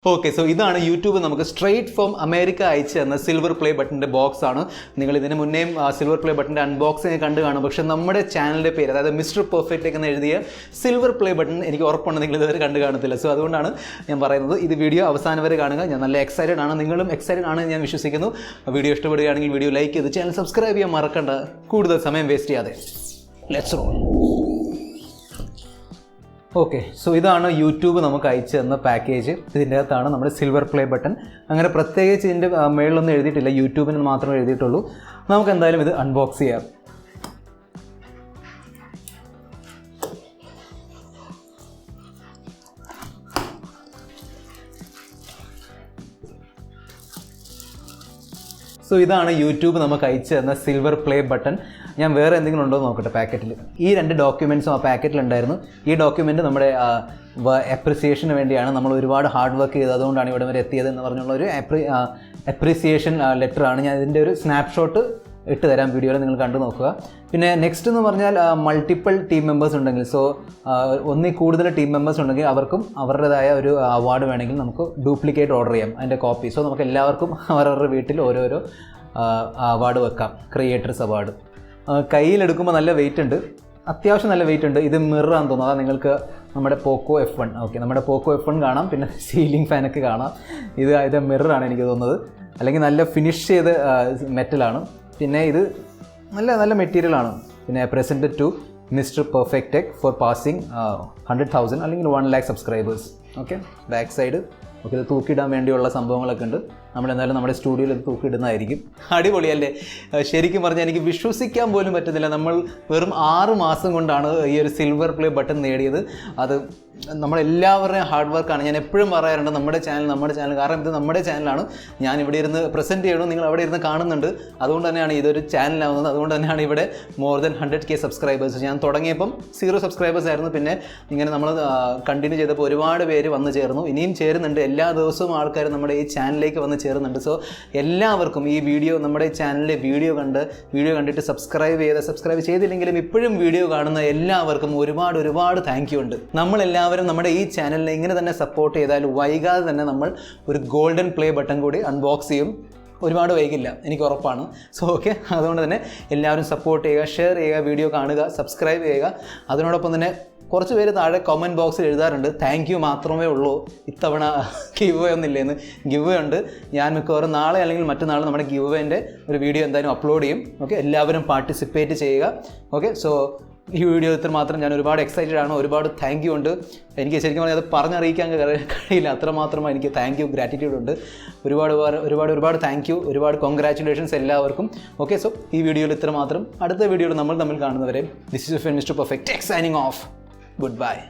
Okay, so this is YouTube straight from America silver play button box. You can silver play button unboxing. But our channel is Mr. Perfect silver play button. So that's why this video is excited. Excited video video like the channel subscribe waste. Let's roll. Okay, so this is YouTube package. This is the silver play button. We will mail YouTube. We will unbox it. So this is YouTube silver play button. I will show you the packet. These two documents in the packet. This document is appreciation. We have hard work. We appreciation letter. I will snapshot video. Next is multiple team members. So, only team members award duplicate order and a copy. So, we award creators award. കയ്യിൽ എടുക്കുമ്പോൾ നല്ല wait ഉണ്ട് അത്യാവശ്യം നല്ല wait ഉണ്ട് ഇത് mirror ആണെന്ന് തോന്നുന്നു നിങ്ങൾക്ക് നമ്മുടെ പോക്കോ F1 ഓക്കേ നമ്മുടെ പോക്കോ F1 കാണാം പിന്നെ സീലിംഗ് ഫാൻ ഒക്കെ കാണാം ഇത് മിറർ ആണ് എനിക്ക് തോന്നുന്നത് അല്ലെങ്കിൽ നല്ല ഫിനിഷ് ചെയ്ത മെറ്റൽ ആണ് പിന്നെ ഇത് നല്ല മെറ്റീരിയൽ ആണ് പിന്നെ presented to mister perfect tech for passing 100,000 അല്ലെങ്കിൽ 1 lakh subscribers okay back side okay ഇത് തൂക്കിയിടാൻ വേണ്ടിയുള്ള സംഭവങ്ങളൊക്കെ ഉണ്ട് നമ്മൾ എന്തായാലും നമ്മുടെ സ്റ്റുഡിയോയിൽ ഇത് തൂക്കിയിടുന്നതായിരിക്കും അടിപൊളിയല്ലേ ശരിക്കും പറഞ്ഞാൽ എനിക്ക് വിശ്വസിക്കാൻ പോലും പറ്റുന്നില്ല നമ്മൾ വെറും 6 മാസം കൊണ്ടാണ് ഈ ഒരു സിൽവർ പ്ലേ ബട്ടൺ നേടിയത് അത് നമ്മളെല്ലാവരുടെയും ഹാർഡ് വർക്കാണ് ഞാൻ എപ്പോഴും പറയാറുണ്ട് നമ്മുടെ ചാനൽ കാരണം ഇത് നമ്മുടെ ചാനലാണ് ഞാൻ ഇവിടെ ഇരുന്ന് പ്രസൻറ്റ് ചെയ്യണം നിങ്ങൾ അവിടെ ഇരുന്ന് കാണുന്നുണ്ട് അതുകൊണ്ട് തന്നെയാണ് ഇതൊരു ചാനലാവുന്നത് അതുകൊണ്ട് തന്നെയാണ് ഇവിടെ മോർ ദാൻ 100K സബ്സ്ക്രൈബേഴ്സ് ഞാൻ തുടങ്ങിയപ്പം 0 സബ്സ്ക്രൈബേഴ്സ് ആയിരുന്നു പിന്നെ ഇങ്ങനെ നമ്മൾ കണ്ടിന്യൂ ചെയ്തപ്പോൾ ഒരുപാട് പേര് വന്നു ചേർന്നു ഇനിയും ചേരുന്നുണ്ട് എല്ലാ ദിവസവും ആൾക്കാർ നമ്മുടെ ഈ ചാനലിലേക്ക് വന്ന് ചേരുന്നുണ്ട് സോ എല്ലാവർക്കും ഈ വീഡിയോ നമ്മുടെ ചാനലിലെ വീഡിയോ കണ്ടിട്ട് സബ്സ്ക്രൈബ് ചെയ്തില്ലെങ്കിലും ഇപ്പോഴും വീഡിയോ കാണുന്ന എല്ലാവർക്കും ഒരുപാട് താങ്ക് യു ഉണ്ട് നമ്മളെല്ലാവരും നമ്മുടെ ഈ ചാനലിനെ ഇങ്ങനെ തന്നെ സപ്പോർട്ട് ചെയ്താൽ വൈകാതെ തന്നെ നമ്മൾ ഒരു ഗോൾഡൻ പ്ലേ ബട്ടൺ കൂടി അൺബോക്സ് ചെയ്യും ഒരുപാട് വൈകില്ല എനിക്ക് ഉറപ്പാണ് സോ ഓക്കെ അതുകൊണ്ട് തന്നെ എല്ലാവരും സപ്പോർട്ട് ചെയ്യുക ഷെയർ ചെയ്യുക വീഡിയോ കാണുക സബ്സ്ക്രൈബ് ചെയ്യുക അതിനോടൊപ്പം തന്നെ കുറച്ച് പേര് താഴെ കമൻറ്റ് ബോക്സിൽ എഴുതാറുണ്ട് താങ്ക് യു മാത്രമേ ഉള്ളൂ ഇത്തവണ ഗിവ് അവേ ഒന്നുമില്ലെന്ന് ഗിവ് അവേ ഉണ്ട് ഞാൻ മിക്കവാറും നാളെ അല്ലെങ്കിൽ മറ്റന്നാൾ നമ്മുടെ ഗിവ് അവേൻ്റെ ഒരു വീഡിയോ എന്തായാലും അപ്ലോഡ് ചെയ്യും ഓക്കെ എല്ലാവരും പാർട്ടിസിപ്പേറ്റ് ചെയ്യുക ഓക്കെ സോ ഈ വീഡിയോ ഇത്ര മാത്രം ഞാൻ ഒരുപാട് എക്സൈറ്റഡ് ആണ് ഒരുപാട് താങ്ക് യു ഉണ്ട് എനിക്ക് ശരിക്കും പറഞ്ഞാൽ അത് പറഞ്ഞറിയിക്കാൻ കഴിയില്ല അത്രമാത്രം എനിക്ക് താങ്ക് യു ഗ്രാറ്റിറ്റ്യൂഡ് ഉണ്ട് ഒരുപാട് താങ്ക് യു ഒരുപാട് കോൺഗ്രാറ്റുലേഷൻസ് എല്ലാവർക്കും ഓക്കെ സോ ഈ വീഡിയോയിൽ ഇത്ര മാത്രം അടുത്ത വീഡിയോയിൽ നമ്മൾ തമ്മിൽ കാണുന്നവരെ this is mister perfect tech signing off Goodbye.